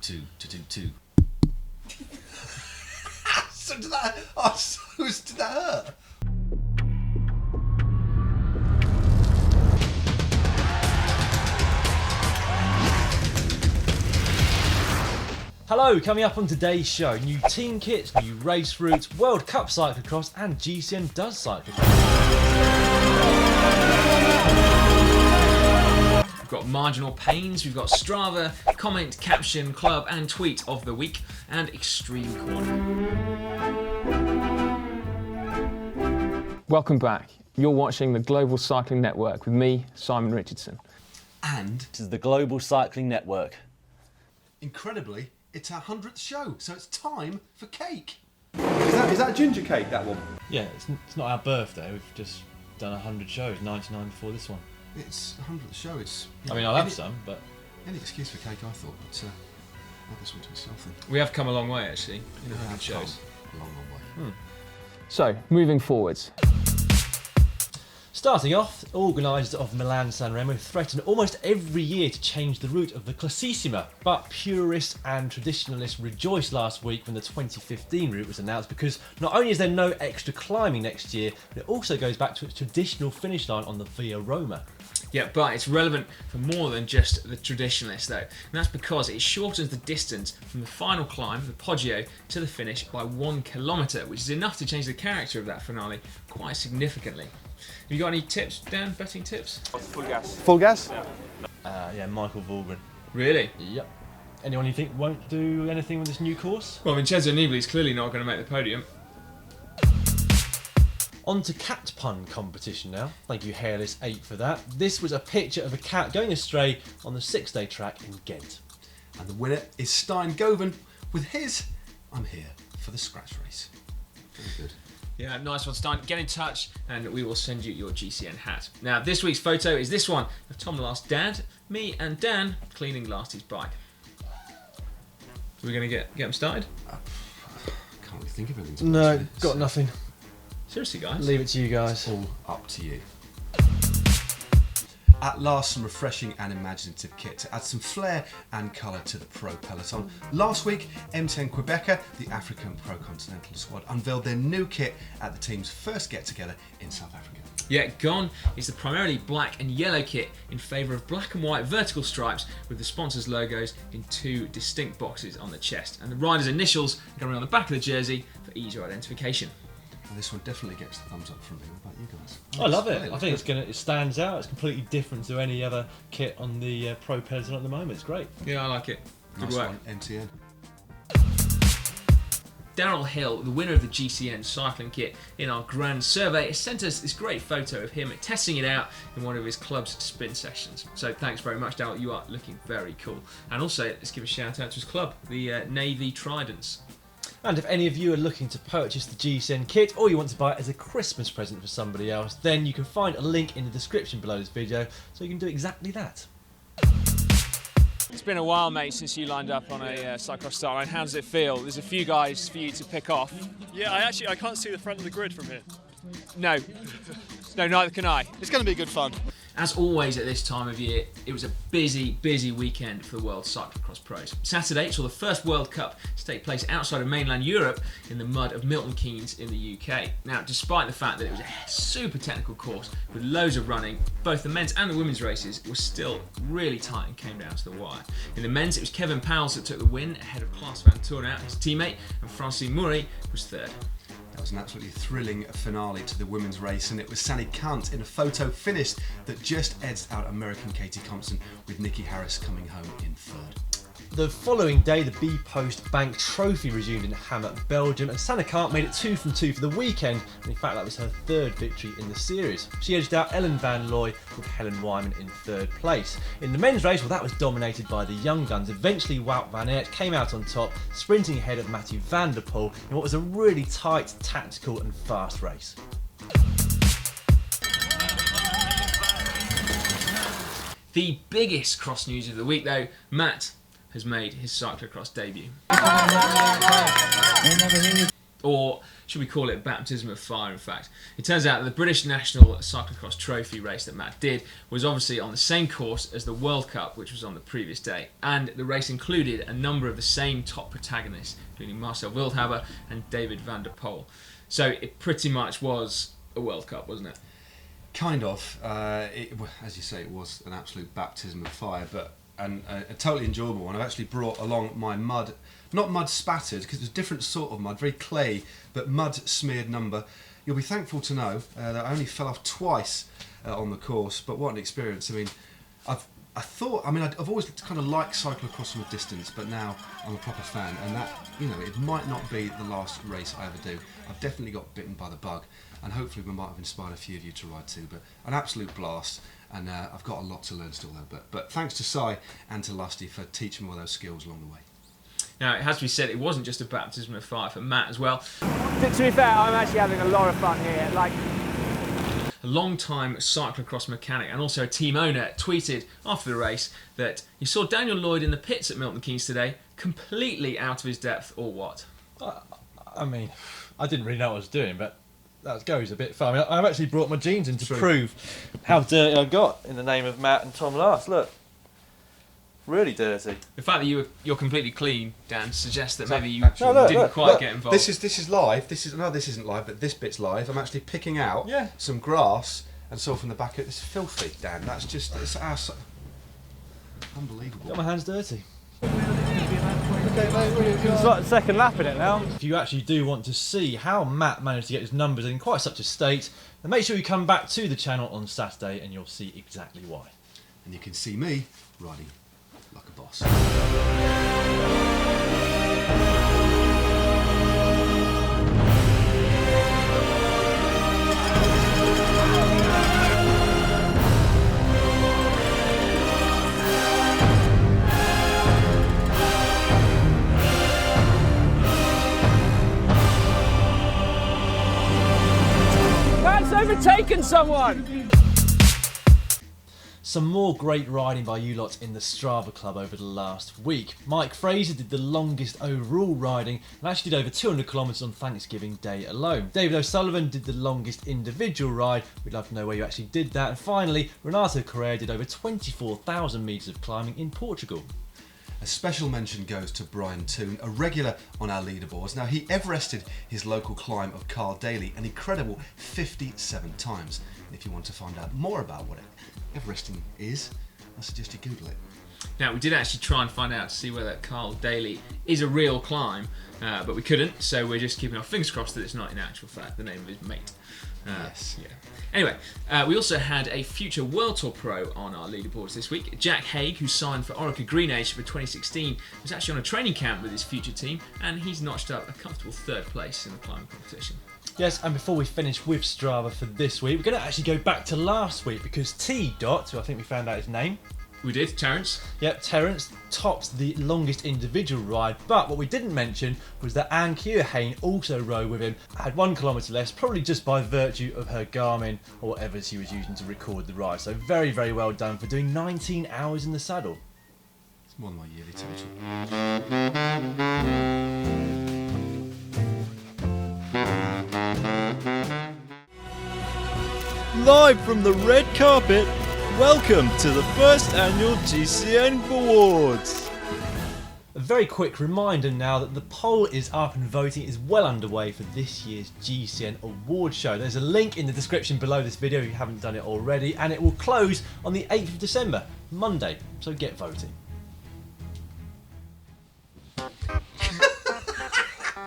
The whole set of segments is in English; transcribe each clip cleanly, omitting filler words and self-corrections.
two. So did that? Oh, so did that hurt? Hello, coming up on today's show, new team kits, new race routes, World Cup Cyclo-Cross and GCN Does Cyclo-Cross. We've got Marginal Pains, we've got Strava, comment, caption, club and tweet of the week, and Extreme Corner. Welcome back. You're watching the Global Cycling Network with me, Simon Richardson. And This is the Global Cycling Network. incredibly, it's our 100th show, so it's time for cake. Is that ginger cake, that one? Yeah, it's not our birthday, we've just done 100 shows, 99 before this one. It's the 100th show. It's. I mean, I'll have some, but... Any excuse for cake, I thought, but add this one to myself then. We have come a long way actually, in 100 Have shows. come a long, long way. So, moving forwards. Starting off, organisers of MilanSan Remo threaten almost every year to change the route of the Classissima, but purists and traditionalists rejoiced last week when the 2015 route was announced because not only is there no extra climbing next year, but it also goes back to its traditional finish line on the Via Roma. Yeah, but it's relevant for more than just the traditionalists though, and that's because it shortens the distance from the final climb, the Poggio, to the finish by 1 kilometre, which is enough to change the character of that finale quite significantly. Have you got any tips, Dan, betting tips? Full gas? Yeah, Michael Vaughan. Really? Yep. Anyone you think won't do anything with this new course? Well, Vincenzo Nibali's clearly not going to make the podium. On to cat pun competition now. Thank you, Hairless 8, for that. This was a picture of a cat going astray on the 6-day track in Ghent. And the winner is Stein Govan with his I'm Here for the Scratch Race. Very good. Yeah, nice one, Stein. Get in touch and we will send you your GCN hat. Now, this week's photo is this one of Tom Last's dad, me and Dan cleaning Lasty's bike. So we're going to get him started? Can't really think of anything. to be No, honest with you. got So nothing. Seriously, guys? Leave it to you guys. It's all up to you. At last, some refreshing and imaginative kit to add some flair and colour to the pro peloton. Last week, M10-Qhubeka, the African Pro Continental squad, unveiled their new kit at the team's first get-together in South Africa. Yeah, gone is the primarily black and yellow kit in favour of black and white vertical stripes with the sponsors' logos in 2 distinct boxes on the chest. And the rider's initials are going to be on the back of the jersey for easier identification. And this one definitely gets the thumbs up from me. What about you guys? I love it. It's I think it stands out. It's completely different to any other kit on the pro peloton at the moment. It's great. Yeah, I like it. Good nice work. one, MTN. Darrel Hill, the winner of the GCN cycling kit in our grand survey, has sent us this great photo of him testing it out in one of his club's spin sessions. So thanks very much, Darrel. You are looking very cool. And also, let's give a shout out to his club, the Navy Tridents. And if any of you are looking to purchase the GCN kit or you want to buy it as a Christmas present for somebody else, then you can find a link in the description below this video so you can do exactly that. It's been a while, mate, since you lined up on a cyclocross start line. How does it feel? There's a few guys for you to pick off. Yeah, I can't see the front of the grid from here. No, neither can I. It's going to be good fun. As always at this time of year, it was a busy weekend for the World Cyclo-Cross pros. Saturday saw the first World Cup to take place outside of mainland Europe in the mud of Milton Keynes in the UK. Now, despite the fact that it was a super technical course with loads of running, both the men's and the women's races were still really tight and came down to the wire. In the men's, it was Kevin Powles that took the win ahead of Klaas van Toornout, his teammate, and Francine Murray was third. That was an absolutely thrilling finale to the women's race, and it was Sani Kant in a photo finish that just edged out American Katie Compson, with Nikki Harris coming home in third. The following day, the B-Post Bank Trophy resumed in Hammer, Belgium, and Sani Kant made it 2 from 2 for the weekend, and in fact that was her 3rd victory in the series. She edged out Ellen Van Looy with Helen Wyman in 3rd place. In the men's race, well, that was dominated by the young guns. Eventually Wout van Aert came out on top, sprinting ahead of Mathieu van der Poel in what was a really tight, tactical and fast race. The biggest cross news of the week though, Matt has made his cyclocross debut. Or should we call it a baptism of fire, in fact? It turns out that the British National Cyclo-Cross Trophy race that Matt did was obviously on the same course as the World Cup, which was on the previous day. And the race included a number of the same top protagonists, including Marcel Wildhaber and David van der Poel. So it pretty much was a World Cup, wasn't it? Kind of. As you say, it was an absolute baptism of fire, but a totally enjoyable one. I've actually brought along my not mud spattered, because it was a different sort of mud, very clay, but mud smeared number. You'll be thankful to know that I only fell off twice on the course, but what an experience. I mean, I've always kind of liked cyclocross from a distance, but now I'm a proper fan, and that, it might not be the last race I ever do. I've definitely got bitten by the bug, and hopefully we might have inspired a few of you to ride too, but an absolute blast, and I've got a lot to learn still though, but thanks to Si and to Lusty for teaching me all those skills along the way. Now, it has to be said, it wasn't just a baptism of fire for Matt as well. To be fair, I'm actually having a lot of fun here. A long-time cyclocross mechanic and also a team owner tweeted after the race that he saw Daniel Lloyd in the pits at Milton Keynes today, completely out of his depth, or what? I mean, I didn't really know what I was doing, but that goes a bit far. I mean, I've actually brought my jeans in to prove how dirty I got in the name of Matt and Tom Last. Look. Really dirty. The fact that you're completely clean, Dan, suggests that maybe you didn't quite get involved. This is live. This isn't live, but this bit's live. I'm actually picking out some grass and soil from the back. It's filthy, Dan. It's unbelievable. Got my hands dirty. It's like the second lap in it now. If you actually do want to see how Matt managed to get his numbers in quite such a state, then make sure you come back to the channel on Saturday and you'll see exactly why. And you can see me riding like a boss. That's overtaken someone! Some more great riding by you lot in the Strava Club over the last week. Mike Fraser did the longest overall riding and actually did over 200 kilometres on Thanksgiving Day alone. David O'Sullivan did the longest individual ride. We'd love to know where you actually did that. And finally, Renato Correa did over 24,000 metres of climbing in Portugal. A special mention goes to Brian Toon, a regular on our leaderboards. Now, he Everested his local climb of Carl Daly an incredible 57 times. If you want to find out more about what Everesting is, I suggest you Google it. Now, we did actually try and find out to see whether Carl Daly is a real climb, but we couldn't, so we're just keeping our fingers crossed that it's not in actual fact the name of his mate. Yes. Yeah. Anyway, we also had a future World Tour pro on our leaderboards this week. Jack Haig, who signed for Orica Green Age for 2016, was actually on a training camp with his future team, and he's notched up a comfortable third place in the climbing competition. Yes, and before we finish with Strava for this week, we're going to actually go back to last week because T. Dot, who I think we found out his name. We did, Terence. Yep, Terence topped the longest individual ride, but what we didn't mention was that Anne Keohane also rode with him, had 1 kilometre less, probably just by virtue of her Garmin or whatever she was using to record the ride. So very, very well done for doing 19 hours in the saddle. It's more than my yearly total. Live from the red carpet, welcome to the first annual GCN Awards. A very quick reminder now that the poll is up and voting is well underway for this year's GCN Award Show. There's a link in the description below this video if you haven't done it already, and it will close on the 8th of December, Monday, so get voting.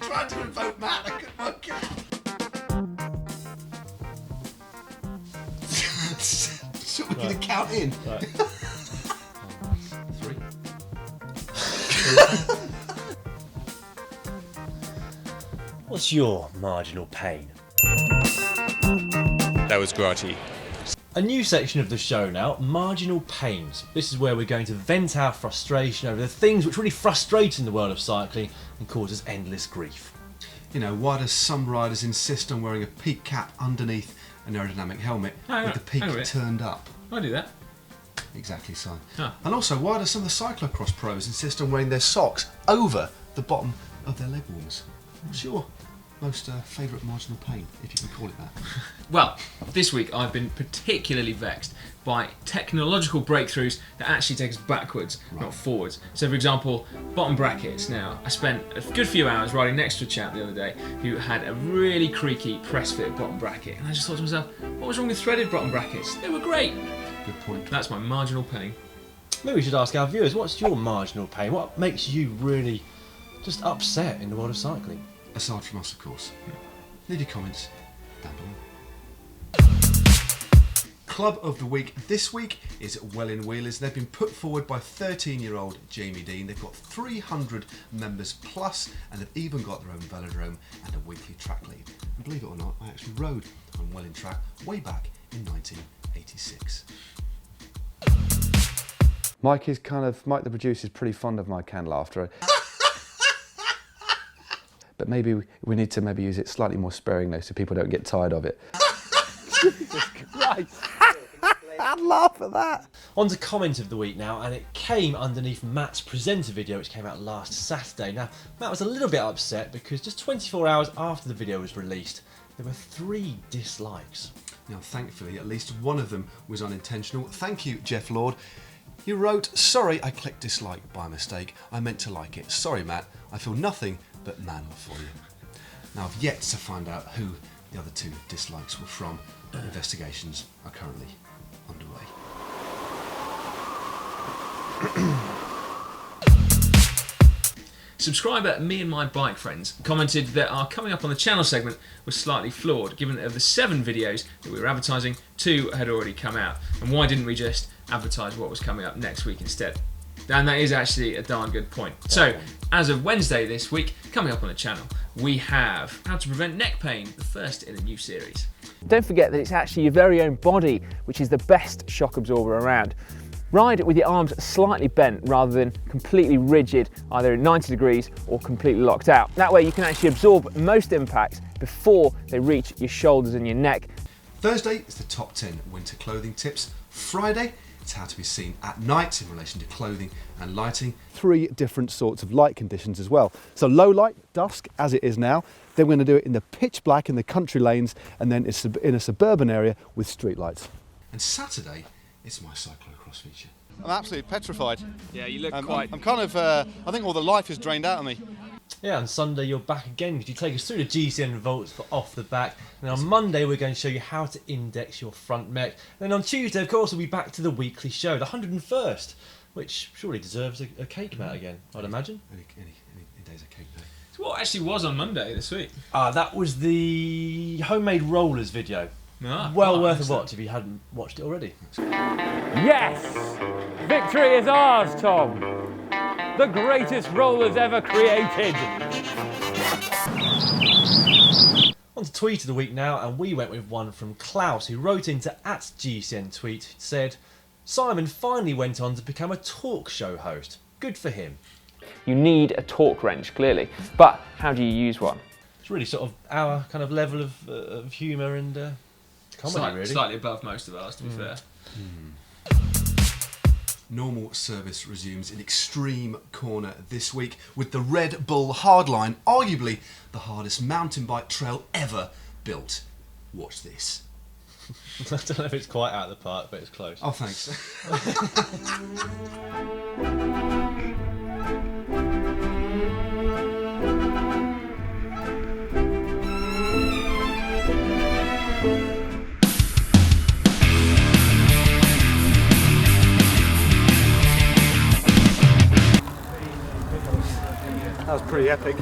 Tried to invoke Matt, I couldn't work it out. Should we get a count in? Right. 3. What's your marginal pain? That was grotty. A new section of the show now, Marginal Pains. This is where we're going to vent our frustration over the things which really frustrate in the world of cycling and cause us endless grief. You know, why do some riders insist on wearing a peak cap underneath an aerodynamic helmet with the peak turned up? I do that. Exactly, son. Huh. And also, why do some of the cyclocross pros insist on wearing their socks over the bottom of their leg warmers? What's your most favourite marginal pain, if you can call it that? Well, this week I've been particularly vexed by technological breakthroughs that actually take us backwards, not forwards. So, for example, bottom brackets. Now, I spent a good few hours riding next to a chap the other day who had a really creaky press-fit bottom bracket, and I just thought to myself, what was wrong with threaded bottom brackets? They were great. Good point. That's my marginal pain. Maybe we should ask our viewers, what's your marginal pain? What makes you really just upset in the world of cycling? Aside from us, of course. Leave your comments down below. Club of the Week this week is Welling Wheelers. They've been put forward by 13-year-old Jamie Dean. They've got 300 members plus, and they've even got their own velodrome and a weekly track lead. And believe it or not, I actually rode on Welling track way back in 1986. Mike the producer is pretty fond of my canned laughter. But maybe we need to use it slightly more sparingly so people don't get tired of it. Jesus Christ! I'd laugh at that. On to comment of the week now, and it came underneath Matt's presenter video, which came out last Saturday. Now, Matt was a little bit upset because just 24 hours after the video was released, there were 3 dislikes. Now, thankfully, at least one of them was unintentional. Thank you, Jeff Lord. He wrote, "Sorry, I clicked dislike by mistake. I meant to like it. Sorry, Matt. I feel nothing but manly for you." Now, I've yet to find out who the other 2 dislikes were from, but investigations are currently underway. Subscriber Me and My Bike Friends commented that our coming up on the channel segment was slightly flawed, given that of the 7 videos that we were advertising, 2 had already come out. And why didn't we just advertise what was coming up next week instead? And that is actually a darn good point. So, as of Wednesday this week, coming up on the channel, we have How to Prevent Neck Pain, the first in a new series. Don't forget that it's actually your very own body which is the best shock absorber around. Ride with your arms slightly bent rather than completely rigid, either at 90 degrees or completely locked out. That way you can actually absorb most impacts before they reach your shoulders and your neck. Thursday is the top 10 winter clothing tips. Friday, it's how to be seen at night in relation to clothing and lighting. 3 different sorts of light conditions as well. So low light, dusk, as it is now. Then we're going to do it in the pitch black in the country lanes, and then it's in a suburban area with street lights. And Saturday, it's my cyclo-cross feature. I'm absolutely petrified. Yeah, you look I'm quite... I think all the life is drained out of me. Yeah, on Sunday you're back again because you take us through the GCN vaults for off the back. And on Monday we're going to show you how to index your front mech. And then on Tuesday, of course, we'll be back to the weekly show, the 101st, which surely deserves a cake, Matt, again, I'd imagine. Any day's a cake day. So what actually was on Monday this week? That was the homemade rollers video. Well worth a watch if you hadn't watched it already. Yes! Victory is ours, Tom! The greatest rollers ever created! On to tweet of the week now, and we went with one from Klaus, who wrote into @GCN Tweet, said, "Simon finally went on to become a talk show host. Good for him." You need a torque wrench, clearly, but how do you use one? It's really sort of our kind of level of humour and comedy, really. Slightly above most of ours, to be fair. Normal service resumes in Extreme Corner this week with the Red Bull Hardline, arguably the hardest mountain bike trail ever built. Watch this. I don't know if it's quite out of the park, but it's close. Oh, thanks. That was pretty epic.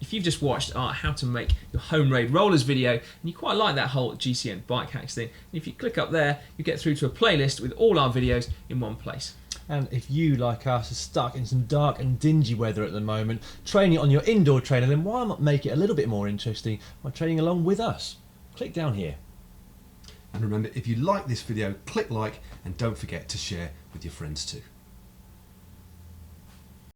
If you've just watched our How to Make Your Home Raid Rollers video and you quite like that whole GCN bike hacks thing, if you click up there, you get through to a playlist with all our videos in one place. And if you, like us, are stuck in some dark and dingy weather at the moment, training on your indoor trainer, then why not make it a little bit more interesting by training along with us? Click down here. And remember, if you like this video, click like and don't forget to share with your friends too.